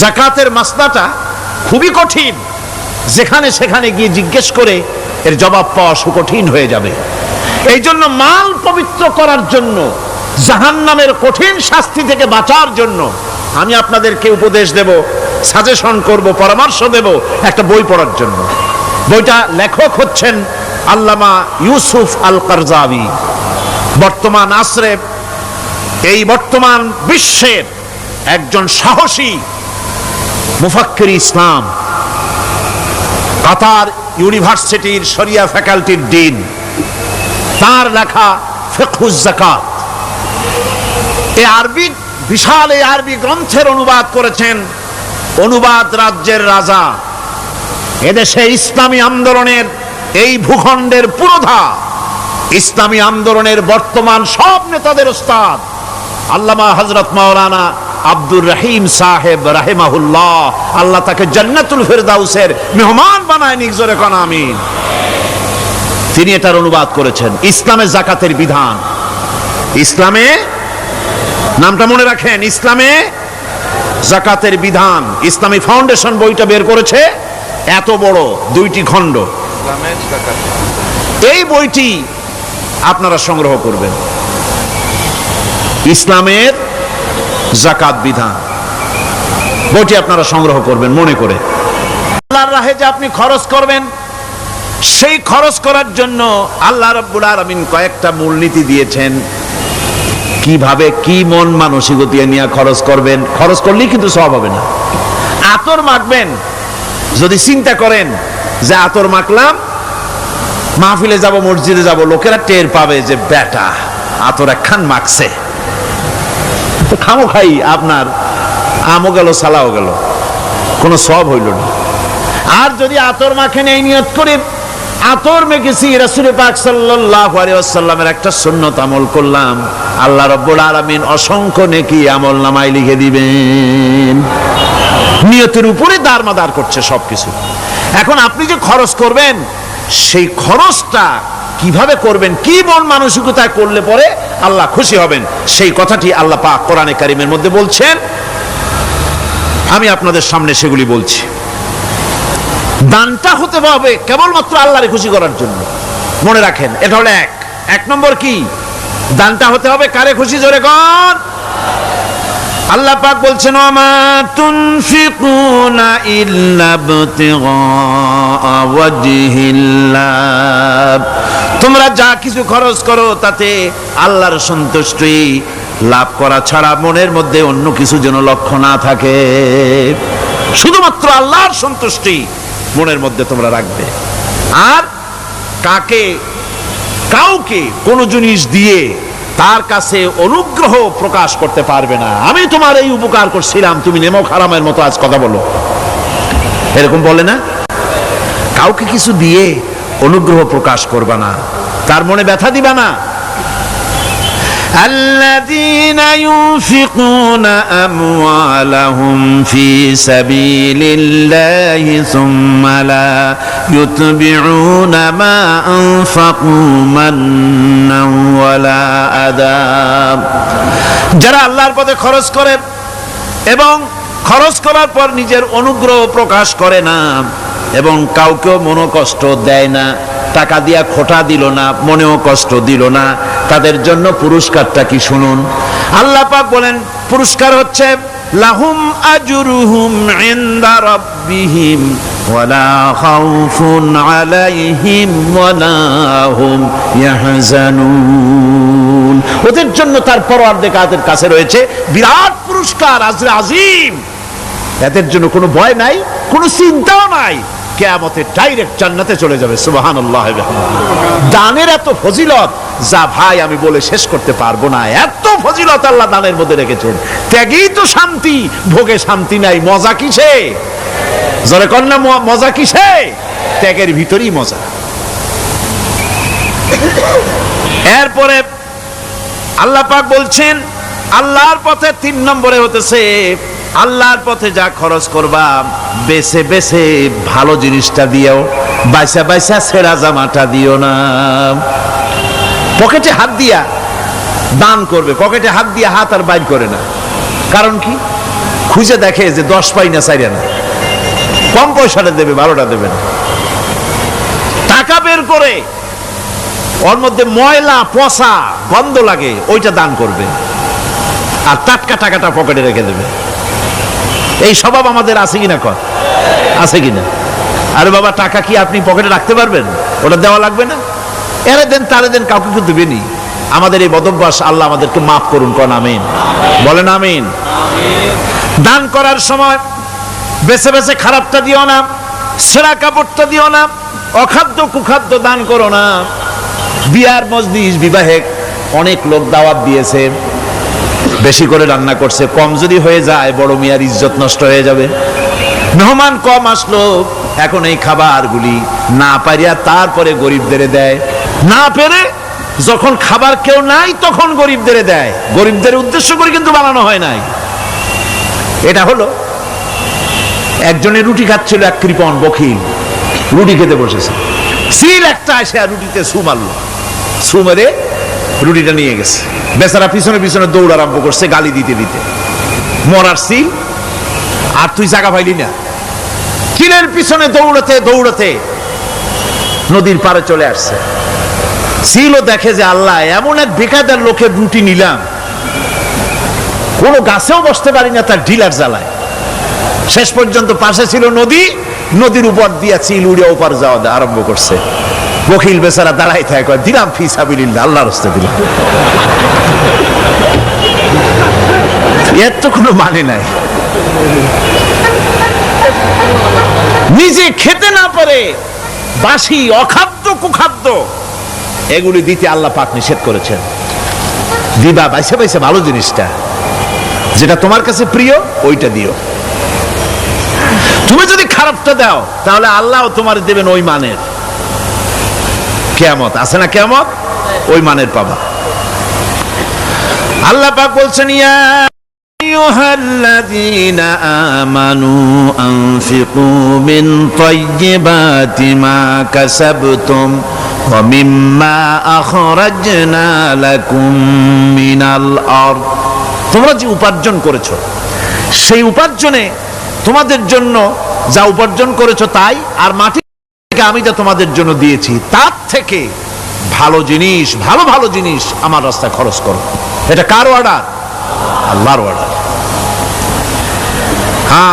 যাকাতের মাসলাটা খুবই কঠিন, যেখানে সেখানে গিয়ে জিজ্ঞেস করে এর জবাব পাওয়া সুকঠিন হয়ে যাবে। এই জন্য মাল পবিত্র করার জন্য, জাহান্নামের কঠিন শাস্তি থেকে বাঁচার জন্য আমি আপনাদেরকে উপদেশ দেব, সাজেশন করব, পরামর্শ দেব একটা বই পড়ার জন্য। বইটা লেখক হচ্ছেন আল্লামা ইউসুফ আল কারজাবী। বর্তমান আসরে, এই বর্তমান বিশ্বের একজন সাহসী মুফাক্কির ইসলাম, কাতার ইউনিভার্সিটির শরিয়া ফ্যাকাল্টির ডিন, তার লেখা ফিকহুজ যাকাত, বিশাল এই আরবি গ্রন্থের অনুবাদ করেছেন অনুবাদ রাজ্যের রাজা, এদেশে ইসলামী আন্দোলনের, এই ভূখণ্ডের পুরোধা ইসলামী আন্দোলনের বর্তমান সব নেতাদের ওস্তাদ আল্লামা হযরত মাওলানা আব্দুর রহিম সাহেব রাহিমাহুল্লাহ, আল্লাহ তাকে জান্নাতুল ফেরদাউসের মেহমান বানায় নিক, জোরে কোন আমিন। তিনি এটার অনুবাদ করেছেন ইসলামে যাকাতের বিধান। ইসলামে, নামটা মনে রাখেন, ইসলামে যাকাতের বিধান। ইসলামী ফাউন্ডেশন বইটা বের করেছে, এত বড় 2টি খণ্ড। এই বইটি আপনারা সংগ্রহ করবেন, ইসলামের যাকাত বিধান, বইটি আপনারা সংগ্রহ করবেন মনে করে। আল্লাহর রাহে যে আপনি খরচ করবেন, সেই খরচ করার জন্য আল্লাহ রাব্বুল আলামিন কয়েকটা মূলনীতি দিয়েছেন। কিভাবে, কি মন মানসিকতা নিয়ে খরচ করবেন। খরচ করলেই কিন্তু সওয়াব হবে না। আতর মাখবেন, যদি চিন্তা করেন যে আতর মাখলাম, মাহফিলে যাব, মসজিদে যাব, লোকেরা টের পাবে যে বেটা আতর একখান মাখছে, তো খামো খাই আপনার আমও গেল, সালাও গেল, কোনো সব হইল না। আর যদি আতর মাখেন এই নিয়ত করে আতর মেখেছি, রাসূল পাক সাল্লাল্লাহু আলাইহি ওয়াসাল্লামের একটা সুন্নাত আমল করলাম, আল্লাহ রাব্বুল আলামিন অসংখ্য নেকি আমল নামায় লিখে দিবেন। নিয়তের উপরে দারমাদার করছে সবকিছু। এখন আপনি যে খরচ করবেন, সেই খরচটা কিভাবে করবেন, কি মন মানসিকতায় করলে পরে আল্লাহ খুশি হবেন, সেই কথাটি আল্লাহ পাক কোরআনে কারিমের মধ্যে বলছেন। আমি আপনাদের সামনে সেগুলি বলছি। দানটা হতে হবে কেবলমাত্র আল্লাহরে খুশি করার জন্য। মনে রাখেন, এটা হলো এক নম্বর। কি দানটা হতে হবে কারে খুশি? জোরে কোন? আল্লাহ পাক বলছেন, ওয়ামা তুনফিকুনা ইল্লা ইবতিগা ওয়াজহিল্লাহ, তোমরা যা কিছু খরচ করো তাতে আল্লাহর সন্তুষ্টি লাভ করা ছাড়া মনের মধ্যে অন্য কিছু যেন লক্ষ্য না থাকে, শুধুমাত্র আল্লাহর সন্তুষ্টি মনের মধ্যে তোমরা রাখবে। আর কাউকে কোনো জিনিস দিয়ে তার কাছে অনুগ্রহ প্রকাশ করতে পারবে না। আমি তোমার এই উপকার করছিলাম, তুমি নেমো হারামের মতো আজ কথা বলো, এরকম বলে না। কাউকে কিছু দিয়ে অনুগ্রহ প্রকাশ করবা না, তার মনে ব্যথা দিবা না। الذين ينفقون أموالهم في سبيل الله ثم لا يتبعون ما أنفقوا منا ولا أذى, যারা আল্লাহর পথে খরচ করে এবং খরচ করার পর নিজের অনুগ্রহ প্রকাশ করে না এবং কাউকেও মনোকষ্ট দেয় না, টাকা দিয়া খোটা দিল না, মনেও কষ্ট দিল না, তাদের জন্য পুরস্কারটা কি শুনুন। আল্লাহ পাক বলেন পুরস্কার হচ্ছে লাহুম আজরুহুম ইনদা রাব্বিহিম ওয়ালা খাউফুন আলাইহিম ওয়ালা হুম ইয়াহজানুন, ওদের জন্য তার পরওয়ারদিগারের কাছে রয়েছে বিরাট পুরস্কার, আজরে আজিম। এদের জন্য কোনো ভয় নাই, কোনো চিন্তাও নাই, কিয়ামতে ডাইরেক্ট জান্নাতে চলে যাবে। সুবহানাল্লাহ। দানের এত ফজিলত যা ভাই আমি বলে শেষ করতে পারবো না, এত ফজিলত আল্লাহ দানের মধ্যে রেখেছেন। ত্যাগেই তো শান্তি, ভোগে শান্তি নাই, মজা কিসে? জোরে কর না, মজা কিসে? ত্যাগের ভিতরেই মজা। এরপরে আল্লাহ পাক বলছেন আল্লাহর পথে 3 নম্বরে হতেছে আল্লাহর পথে যা খরচ করবা বেছে বেছে ভালো জিনিসটা দিও, বাইসা বাইসা ছেঁড়া জামাটা দিও না। পকেটে হাত দিয়া দান করবে, পকেটে হাত দিয়া হাত আর বাইর করে না। কারণ কি? খুঁজে দেখে যে 10 পাই না, 4 না, কম পয়সাটা দেবে, 12টা দেবে না। টাকা বের করে ওর মধ্যে ময়লা পচা গন্ধ লাগে, ওইটা দান করবে, আর টাটকা টাকাটা পকেটে রেখে দেবে। এই স্বভাব আমাদের আছে কিনা? কর আছে কিনা? আরে বাবা, টাকা কি আপনি পকেটে রাখতে পারবেন? ওটা দেওয়া লাগবে না, এরে দেন তারে দেন, কাউকে কিন্তু দেবেনি। আমাদের এই বদভ্যাস আল্লাহ আমাদেরকে মাফ করুন, কোন আমিন বলেন। আমিন। দান করার সময় বেছে বেছে খারাপটা দিও না, ছেঁড়া কাপড়টা দিও না, অখাদ্য কুখাদ্য দান করো না। বিয়ার মজলিস, বিবাহে অনেক লোক দাওয়াত দিয়েছে, বেশি করে রান্না করছে, কম যদি হয়ে যায় বড় মিয়ার ইজ্জত নষ্ট হয়ে যাবে। মেহমান কম আসলো, এখন এই খাবারগুলি না পারিয়া তারপরে গরিবদের দেয়, না পেরে যখন খাবার কেউ নাই তখন গরিবদের দেয়। গরিবদের উদ্দেশ্য করে কিন্তু বানানো হয় নাই। এটা হলো একজনের রুটি খাচ্ছিল, এক কৃপণ বখিল রুটি খেতে বসেছে, সিল একটা এসে রুটিতে সু মারলো, সু মেরে রুটিটা নিয়ে গেছে। বেচারা পিছনে পিছনে দৌড় আরম্ভ করছে, গালি দিতে দিতে। মরার সিল, আর তুই জায়গা পাইলি না। সিলের পিছনে দৌড়াতে দৌড়াতে নদীর পারে চলে আসছে। সিলও দেখে যে আল্লাহ, এমন এক বেকায়দার লোকের রুটি নিলাম, কোনো গাছেও বসতে পারি না তার ঢিলার জ্বালায়। শেষ পর্যন্ত পাশে ছিল নদী, নদীর উপর দিয়া চিল উড়ে ওপার যাওয়া আরম্ভ করছে। বকিল বেচারা দাঁড়াই থাকে, দিলাম ফি সাবিলিল্লাহ, আল্লাহর রাস্তায় দিলাম। এর তো কোনো মানে নাই। নিজে খেতে না পারে বাসি অখাদ্য কুখাদ্য এগুলি দিতে আল্লাহ পাক নিষেধ করেছেন। দিবা বাইসে বাইসে ভালো জিনিসটা, যেটা তোমার কাছে প্রিয় ওইটা দিও। তুমি যদি খারাপটা দাও তাহলে আল্লাহ তোমার দেবেন ওই মানের। কিয়ামত আছে না, কিয়ামত ওই মানের পাবা। আল্লাহ পাক বলছেন, ইয়া আইয়ুহাল্লাযীনা আমানু আনফিকু মিন তাইয়্যিবাতি মা কাসাবতুম ওয়া মিম্মা আখরাজনা লাকুম মিনাল আরদ। তোমরা যে উপার্জন করেছো সেই উপার্জনে তোমাদের জন্য যা উপার্জন করেছো তাই, আর মাটি থেকে আমি যা তোমাদের জন্য দিয়েছি তার থেকে ভালো জিনিস, ভালো ভালো জিনিস আমার রাস্তায় খরচ করো। এটা কার অর্ডার? আল্লাহর অর্ডার।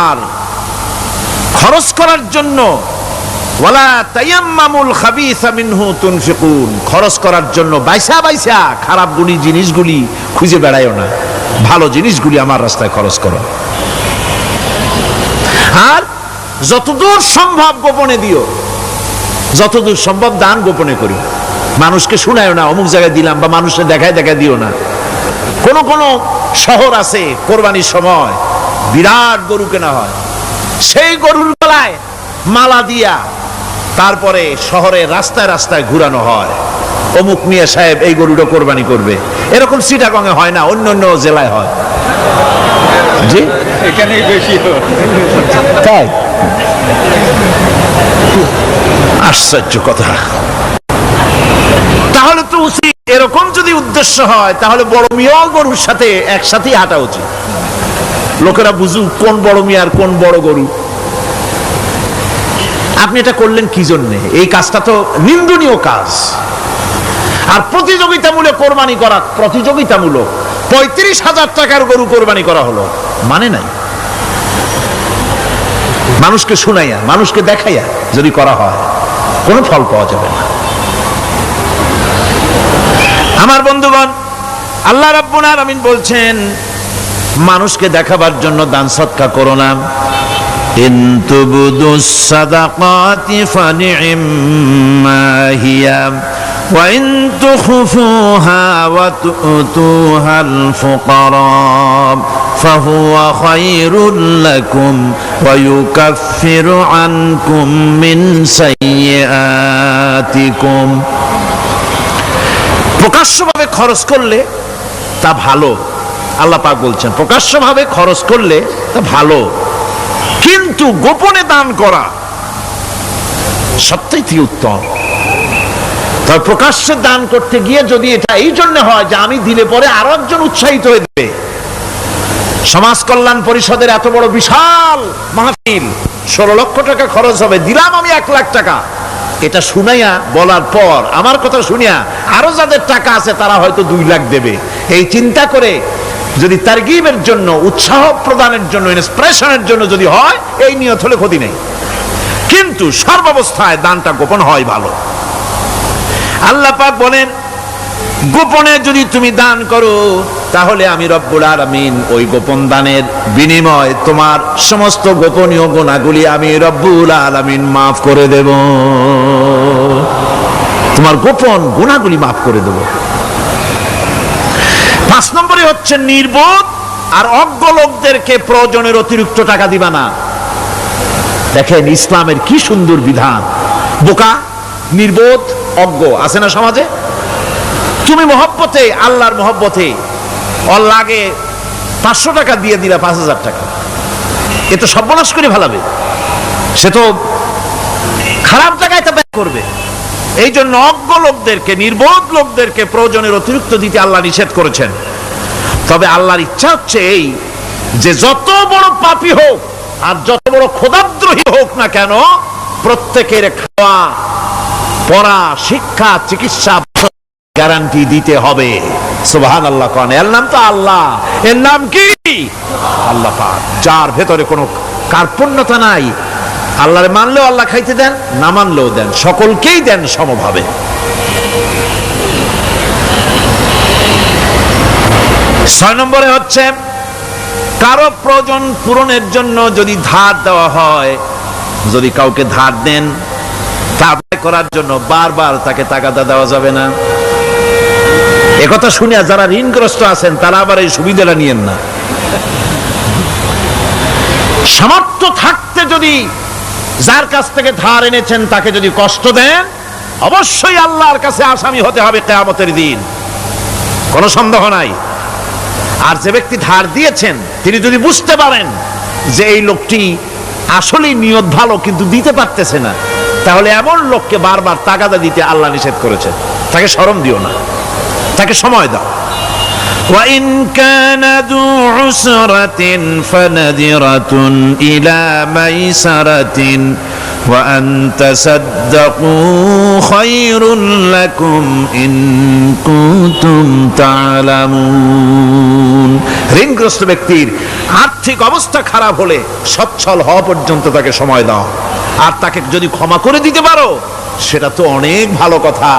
আর খরচ করার জন্য ওয়ালা তায়াম্মামুল খাবিসা মিনহু তুনফিকুন, খরচ করার জন্য বাইসা বাইসা খারাপ গুণী জিনিসগুলি খুঁজে বেড়াইও না, ভালো জিনিসগুলি আমার রাস্তায় খরচ করো। আর যতদূর সম্ভব গোপনে দিও, যতদূর সম্ভব দান গোপনে করি। মানুষকে শুনায়ও না অমুক জায়গায় দিলাম, বা মানুষের দেখায় দেখায় দিও না। কোন কোন শহর আছে কোরবানির সময় বিরাট গরু কেনা হয়, সেই গরুর গলায় মালা দিয়া তারপরে শহরের রাস্তায় রাস্তায় ঘুরানো হয়, অমুক মিয়া সাহেব এই গরুটা কোরবানি করবে। এরকম চিটাগং এ হয় না, অন্য অন্য জেলায় হয়। জি, এখানেই বেশি তাই? আশ্চর্য কথা। তাহলে তো উচিত, এরকম যদি উদ্দেশ্য হয় তাহলে বড় মিয়া গরুর সাথে একসাথেই হাঁটা উচিত, লোকেরা বুঝুক কোন বড় মিয়া আর কোন বড় গরু। আপনি এটা করলেন কি জন্যে? এই কাজটা তো নিন্দনীয় কাজ। আর প্রতিযোগিতামূলক কোরবানি করা, প্রতিযোগিতামূলক 35,000 টাকার গরু কোরবানি করা হলো, মানে নাই। মানুষকে শুনাইয়া, মানুষকে দেখাইয়া যদি করা হয় কোনো ফল পাওয়া যাবে না। আমার বন্ধুগণ, আল্লাহ রাব্বুল আলামিন বলছেন মানুষকে দেখাবার জন্য দান সদকা করো না। ইন তুবদুস সাদাকাতি ফানি'ম্মা হিয়া ওয়া ইন তুখফুহা ওয়া তু'তুহাল ফুকারা ফাহুয়া খায়রুল লাকুম ওয়া ইউকাফিরু আনকুম মিন সাইয়্যাতিকুম। প্রকাশ্যভাবে খরচ করলে তা ভালো, আল্লাহ পাক বলছেন প্রকাশ্যভাবে খরচ করলে তা ভালো, কিন্তু গোপনে দান করা সবথেকে উত্তম। তবে প্রকাশ্যে দান করতে গিয়ে যদি এটা এই জন্য হয় যে আমি দিলে পরে আরো একজন উৎসাহিত হয়ে যাবে, সমাজ কল্যাণ পরিষদের এত বড় বিশাল মাহফিল, 16 লক্ষ টাকা খরচ হবে, দিলাম আমি 1 লাখ টাকা, এটা শুনাইয়া বলার পর আমার কথা শুনিয়া আরো যাদের টাকা আছে তারা হয়তো 2 লাখ দেবে, এই চিন্তা করে যদি তারগিবের জন্য, উৎসাহ প্রদানের জন্য, ইন্সপিরেশনের জন্য যদি হয়, এই নিয়ত হলে ক্ষতি নেই। কিন্তু সর্বাবস্থায় দানটা গোপন হয় ভালো। আল্লাহ পাক বলেন গোপনে যদি তুমি দান করো তাহলে আমি রব্বুল আলামিন ওই গোপন দানের বিনিময় তোমার সমস্ত গোপনীয় গুনাহগুলি আমি রব্বুল আলামিন মাফ করে দেব, তোমার গোপন গুনাহগুলি মাফ করে দেব। 5 নম্বরে হচ্ছে নির্বোধ আর অজ্ঞ লোকদেরকে প্রয়োজনের অতিরিক্ত টাকা দিবা না। দেখেন ইসলামের কি সুন্দর বিধান। বোকা, নির্বোধ, অজ্ঞ আছে না সমাজে? তুমি মহব্বতে, আল্লাহর মহব্বতে ওর লাগে 500 টাকা দিয়ে দিলা 5,000 টাকা, এ তো সর্বনাশ করে ফেলাবে, সে তো খারাপ জায়গায় তা ব্যয় করবে। এই জন্য অজ্ঞ লোকদেরকে, নির্বোধ লোকদেরকে প্রয়োজনের অতিরিক্ত দিতে আল্লাহ নিষেধ করেছেন। তবে আল্লাহর ইচ্ছা হচ্ছে এই যে যত বড় পাপী হোক আর যত বড় খোদাদ্রোহী হোক না কেন, প্রত্যেকের খাওয়া, পড়া, শিক্ষা, চিকিৎসা গ্যারান্টি দিতে হবে। সুবহানাল্লাহ। কোন এর নাম তো আল্লাহ, এর নাম কি? আল্লাহ পাক, যার ভেতরে কোনো কার্পণ্যতা নাই। আল্লাহরে মানলেও আল্লাহ খাইতে দেন, না মানলেও দেন, সকলকেই দেন সমভাবে। 6 নম্বরে হচ্ছে কারো প্রয়োজন পূরণের জন্য যদি ধার দেওয়া হয় যদি কাউকে ধার দেন তা আদায় করার জন্য বারবার তাকে তাগাদা দেওয়া যাবে না। একথা শুনে যারা ঋণগ্রস্ত আছেন তারা আবার এই সুবিধাটা নিয়েন না। সামর্থ্য থাকতে যদি যার কাছ থেকে ধার এনেছেন তাকে যদি কষ্ট দেন, অবশ্যই আল্লাহর কাছে আসামি হতে হবে কিয়ামতের দিন, কোনো সন্দেহ নাই। আর যে ব্যক্তি ধার দিয়েছেন তিনি যদি বুঝতে পারেন যে এই লোকটি আসলেই নিয়ত ভালো কিন্তু দিতে পারতেছে না, তাহলে এমন লোককে বারবার তাগাদা দিতে আল্লাহ নিষেধ করেছেন। তাকে শরম দিও না, তাকে সময় দাও। وَإِنْ كَانَ ذُو عُسْرَةٍ فَنَذِرَةٌ إِلَى مَيْسَرَةٍ وَأَنْ تَصَدَّقُوا خَيْرٌ لَكُمْ إِنْ كُنْتُمْ تَعْلَمُونَ। ঋণগ্রস্ত ব্যক্তির আর্থিক অবস্থা খারাপ হলে সচ্ছল হওয়া পর্যন্ত তাকে সময় দাও, আর তাকে যদি ক্ষমা করে দিতে পারো সেটা তো অনেক ভালো কথা,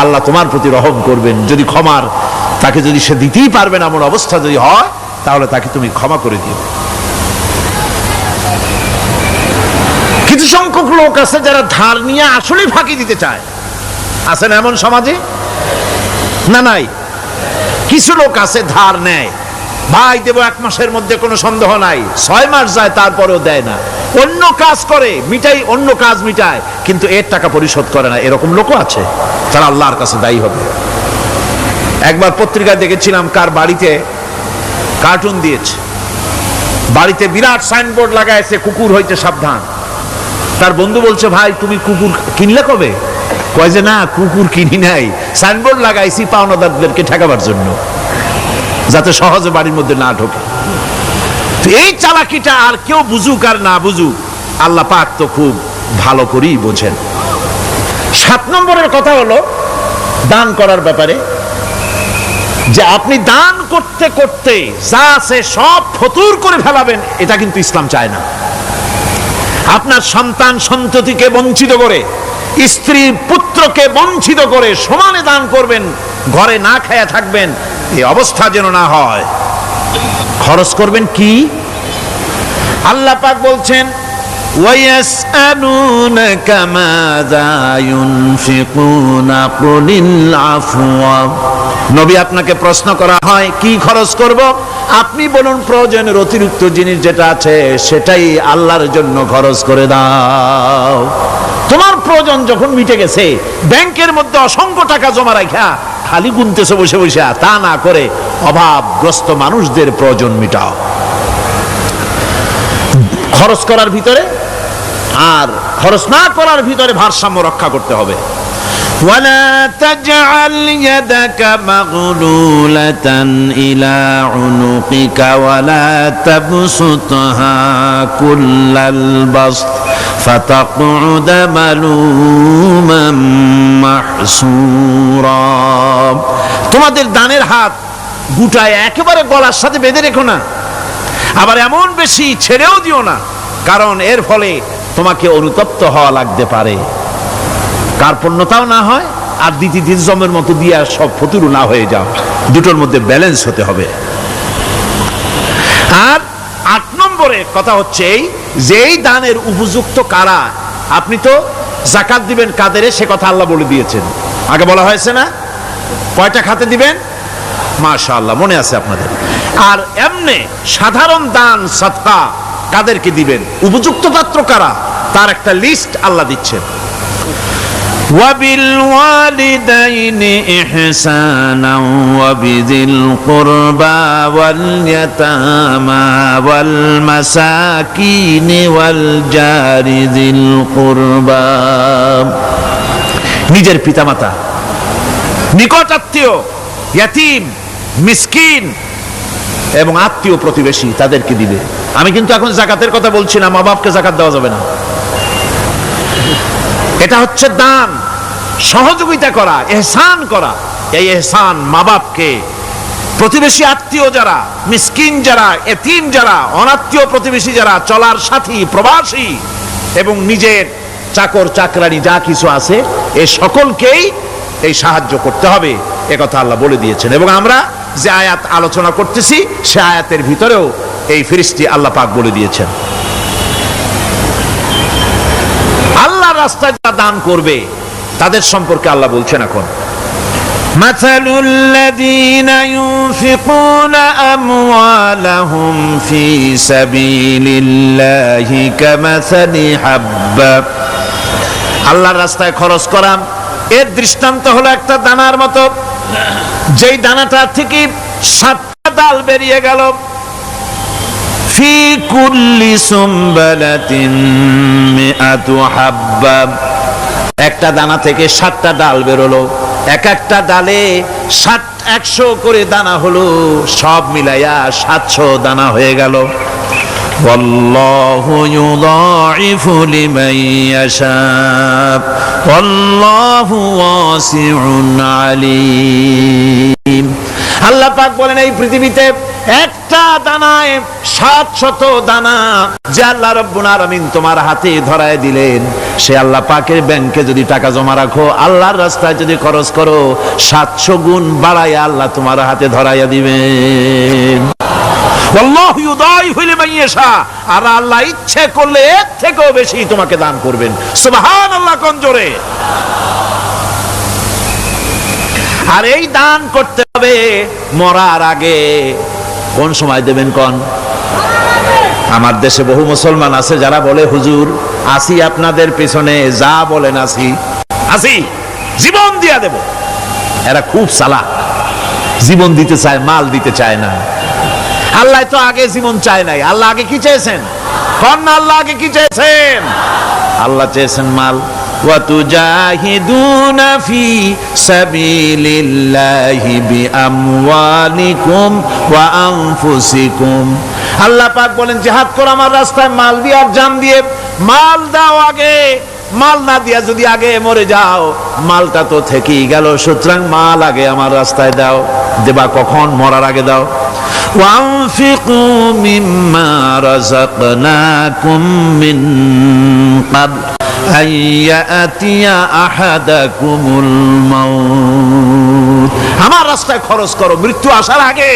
আল্লাহ তোমার প্রতি রহম করবেন। যদি ক্ষমার তাকে যদি সে দিতেই পারবে না এমন অবস্থা যদি হয়, তাহলে তাকে তুমি ক্ষমা করে দিও। কিছু সংখ্যক লোক আছে যারা ধার নিয়ে আসলেই ফাঁকি দিতে চায়, আছে না এমন সমাজে? না নাই? কিছু লোক আছে ধার নেয়, ভাই দেব 1 মাসের মধ্যে, কোনো সন্দেহ নাই। 6 মাস যায় তারপরেও দেয় না, অন্য কাজ করে মিটাই, অন্য কাজ মিটায়, কিন্তু এর টাকা পরিশোধ করে না। এরকম লোকও আছে, তারা আল্লাহর কাছে দায়ী হবে। একবার পত্রিকায় দেখেছিলাম কার বাড়িতে কার্টুন দিয়েছে, বাড়িতে বিরাট সাইনবোর্ড লাগাইছে কুকুর হইতে সাবধান। তার বন্ধু বলছে, ভাই তুমি কুকুর কিনলে কবে? কয় যে না, কুকুর কিনি নাই, সাইনবোর্ড লাগাইছি পাওনাদারদেরকে ঠেকাবার জন্য, যাতে সহজে বাড়ির মধ্যে না ঢোকে। এই চালাকিটা আর কেউ বুঝুক আর না বুঝুক, আল্লাহ পাক তো খুব ভালো করেই বোঝেন। 7 নম্বরের কথা হলো দান করার ব্যাপারে, যে আপনি দান করতে করতে যা আছে সব ফতুর করে ফেলাবেন, এটা কিন্তু ইসলাম চায় না। আপনার সন্তান সন্ততিকে বঞ্চিত করে, স্ত্রী পুত্রকে বঞ্চিত করে সমানে দান করবেন, ঘরে না খায়া থাকবেন, এই অবস্থা যেন না হয়। খরচ করবেন কি? আল্লাহ পাক বলছেন, وَيَسْأَلُونَكَ مَاذَا يُنْفِقُونَ قُلِ الْعَفْوَ। নবী আপনাকে প্রশ্ন করা হয় কি খরচ করব, আপনি বলুন প্রয়োজনের অতিরিক্ত জিনিস যেটা আছে সেটাই আল্লাহর জন্য খরচ করে দাও। তোমার প্রয়োজন যখন মিটে গেছে, ব্যাংকের মধ্যে অসংখ্য টাকা জমা রাখা খালি গুনতেছে বসে বসে, তা না করে অভাবগ্রস্ত মানুষদের প্রয়োজন মিটাও। খরচ করার ভিতরে আর খরচ না করার ভিতরে ভারসাম্য রক্ষা করতে হবে। وَلَا تَجْعَلْ يَدَكَ مَغْلُولَةً إِلَى عُنُقِكَ وَلَا تَبْسُطْهَا كُلَّ الْبَسْطِ فَتَقْعُدَ مَلُومًا مَحْسُورًا। তোমাদের দানের হাত গুটায় একেবারে গলার সাথে বেঁধে রেখো না, আবার এমন বেশি ছেড়েও দিও না, কারণ এর ফলে তোমাকে অনুতপ্ত হওয়া লাগতে পারে, কার্পণ্যতাও না হয়, আর দ্বিতীয় জমের মতো দিয়ে সব ফতুরু না হয়ে যাও। দুটোর মধ্যে ব্যালেন্স হতে হবে। আর 8 নম্বরে কথা হচ্ছে এই যে এই দানের উপযুক্ত কারা। আপনি তো যাকাত দিবেন কাদের, সে কথা আল্লাহ বলে দিয়েছেন, আগে বলা হয়েছে না? কয়টা খাতে দিবেন? মাশাআল্লাহ, মনে আছে আপনাদের। আর এমনি সাধারণ দান সদকা কাদেরকে দিবেন, উপযুক্ত পাত্র কারা, তার একটা লিস্ট আল্লাহ দিচ্ছেন। وَبِالْوَالِدَيْنِ إِحْسَانًا وَبِذِي الْقُرْبَى وَالْيَتَامَى وَالْمَسَاكِينِ وَالْجَارِ ذِي الْقُرْبَى। নিজের পিতামাতা, নিকট আত্মীয়, ইয়াতিম, মিসকিন এবং আত্মীয় প্রতিবেশী তাদেরকে দিবে। আমি কিন্তু এখন যাকাতের কথা বলছি না, মা বাপকে যাকাত দেওয়া যাবে না। এটা হচ্ছে দান, সহযোগিতা করা, ইহসান করা। এই ইহসান মা বাপকে, প্রতিবেশী আত্মীয় যারা, মিসকিন যারা, এতিম যারা, অনাত্মীয় প্রতিবেশী যারা, চলার সাথী, প্রবাসী এবং নিজের চাকর চাকরানি যা কিছু আছে, এই সকলকেই এই সাহায্য করতে হবে, একথা আল্লাহ বলে দিয়েছেন। এবং আমরা যে আয়াত আলোচনা করতেছি সে আয়াতের ভিতরেও এই ফিরিস্তি আল্লাহ পাক বলে দিয়েছেন। রাস্তায় যারা দান করবে তাদের সম্পর্কে আল্লাহ বলছেন এখন, مثل الذين ينفقون أموالهم في سبيل الله كمثل حبة আল্লাহর রাস্তায় খরচ করা এর দৃষ্টান্ত হলো একটা দানার মতো, যেই দানাটা থেকে 7টা ডাল বেরিয়ে গেল। في كل سنبلة 100 حبة একটা দানা থেকে 7টা ডাল বেরোলো, এক একটা ডালে 100 করে দানা হলো, সব মিলাইয়া 700 দানা হয়ে গেল। والله يضاعف لمن يشاء والله واسع عليم আল্লাহ পাক বলেন এই পৃথিবীতে একটা দানায় 700 দানা যে আল্লাহ রাব্বুল আলামিন তোমার হাতে ধরায় দিলেন, সে আল্লাহ পাকের ব্যাংকে যদি টাকা জমা রাখো, আল্লাহর রাস্তায় যদি খরচ করো, 700 গুণ বাড়ায় আল্লাহ তোমার হাতে ধরাইয়া দিবেন। আল্লাহু ইউদাইফু লিমান ইয়াশা, আর আল্লাহ ইচ্ছে করলে এর থেকেও বেশি তোমাকে দান করবেন। সুবহানাল্লাহ কোন জোরে। আর এই দান করতে হবে মরার আগে। কোন সময় দেবেন কোন? আমার দেশে বহু মুসলমান আছে যারা বলে হুজুর আসি আপনাদের পেছনে, যা বলেন আসি, জীবন দিয়া দেব। এরা খুব চালাক, জীবন দিতে চায়, মাল দিতে চায় না। আল্লাহ তো আগে জীবন চায় নাই, আল্লাহ আগে কি চেয়েছেন? কোন আল্লাহ আগে কি চেয়েছেন? আল্লাহ চেয়েছেন মাল। وتجاهدون في سبيل الله بأموالكم وأنفسكم আল্লাহ পাক বলেন জিহাদ করো আমার রাস্তায় মাল দিয়ে আর জান দিয়ে। মাল দাও আগে, মাল না দিয়া যদি আগে মরে যাও, মালটা তো থেকেই গেল। সুতরাং মাল আগে আমার রাস্তায় দাও। দেবা কখন? মরার আগে দাও। وأنفقوا مما رزقناكم من قبل أن يأتي أحدكم الموت আমার রাস্তায় খরচ করো মৃত্যু আসার আগে।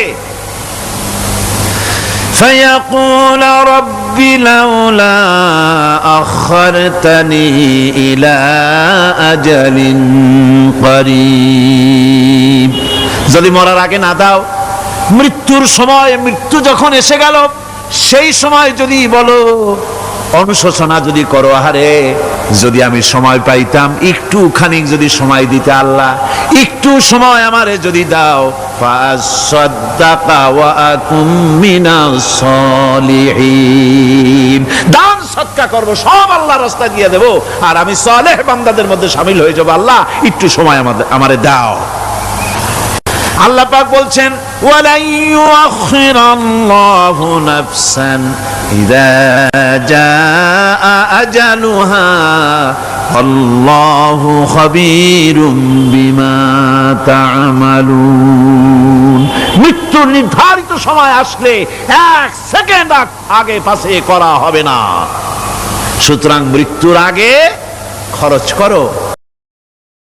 فيقول رب لولا أخرتني إلى أجل قريب যদি মরার আগে না দাও, মৃত্যুর সময়, মৃত্যু যখন এসে গেল, সেই সময় যদি বলো, অনুশোচনা যদি করো, আহারে যদি আমি সময় পাইতাম, একটু খানিক যদি সময় দিতে আল্লাহ, একটু সময় আমারে যদি দাও, ফাসাদদাকা ওয়া আকুম মিনাস সালিহিন, দান সদকা করব, সব আল্লাহর রাস্তায় দিয়ে দেব, আর আমি সালেহ বান্দাদের মধ্যে শামিল হয়ে যাব। আল্লাহ একটু সময় আমারে দাও। আল্লাহ পাক বলছেন ওয়ালা ইউআখিরাল্লাহু নাফসান ইযা জাআ আজালুহা আল্লাহু খাবীরুম বিমা তা'মালুন। মৃত্যুর নির্ধারিত সময় আসলে 1 সেকেন্ড আগে পাশে করা হবে না। সুতরাং মৃত্যুর আগে খরচ করো।